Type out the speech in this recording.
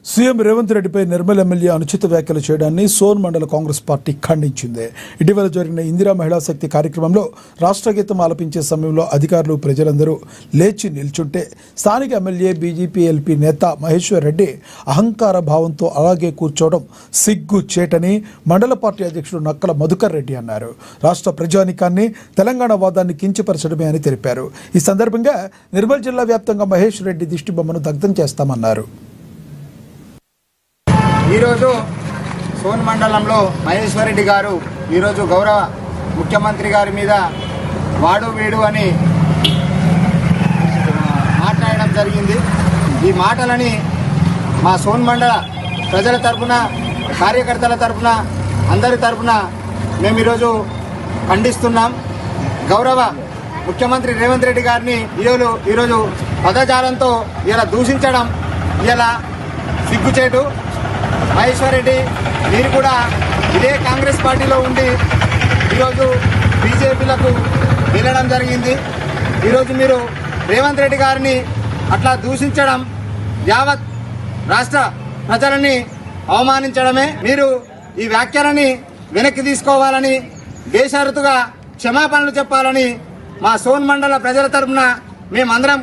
CM Revanth రెడ్డిపై Nirmal MLA అనుచిత వ్యాఖ్యలు చేయడాన్ని సోన్ మండల కాంగ్రెస్ పార్టీ ఖండించింది. ఇటీవల జరిగిన ఇందిరా మహిళా శక్తి కార్యక్రమంలో రాష్ట్ర గీతం ఆలపించే సమయంలో అధికారులు ప్రజలందరూ లేచి నిల్చుంటే స్థానిక ఎమ్మెల్యే బీజేపీ ఎల్పీ నేత మహేశ్వర్ రెడ్డి అహంకార భావంతో అలాగే కూర్చోవడం సిగ్గు చేటని మండల పార్టీ అధ్యక్షుడు నక్కల మధుకర్ రెడ్డి అన్నారు. రాష్ట్ర ప్రజానికాన్ని తెలంగాణ వాదాన్ని కించపరచడమే అని తెలిపారు. ఈ సందర్భంగా నిర్మల్ జిల్లా వ్యాప్తంగా మహేష్ రెడ్డి దిష్టిబొమ్మను దగ్ధం చేస్తామన్నారు. ఈరోజు సోన్ మండలంలో మహేశ్వర్ రెడ్డి గారు ఈరోజు గౌరవ ముఖ్యమంత్రి గారి మీద వాడు వీడు అని మాట్లాడడం జరిగింది. ఈ మాటలని మా సోన్ మండల ప్రజల తరఫున, కార్యకర్తల తరఫున, అందరి తరఫున మేము ఈరోజు ఖండిస్తున్నాం. గౌరవ ముఖ్యమంత్రి రేవంత్ రెడ్డి గారిని ఈరోజు పదజాలంతో ఇలా దూషించడం ఇలా సిగ్గుచేటు. మహేశ్వర్ రెడ్డి, మీరు కూడా ఇదే కాంగ్రెస్ పార్టీలో ఉండి ఈరోజు బీజేపీలకు వెళ్ళడం జరిగింది. ఈరోజు మీరు రేవంత్ రెడ్డి గారిని అట్లా దూషించడం యావత్ రాష్ట్ర ప్రజలని అవమానించడమే. మీరు ఈ వ్యాఖ్యలని వెనక్కి తీసుకోవాలని, బేషరతుగా క్షమాపణలు చెప్పాలని మా సోన్ మండల ప్రజల తరఫున మేమందరం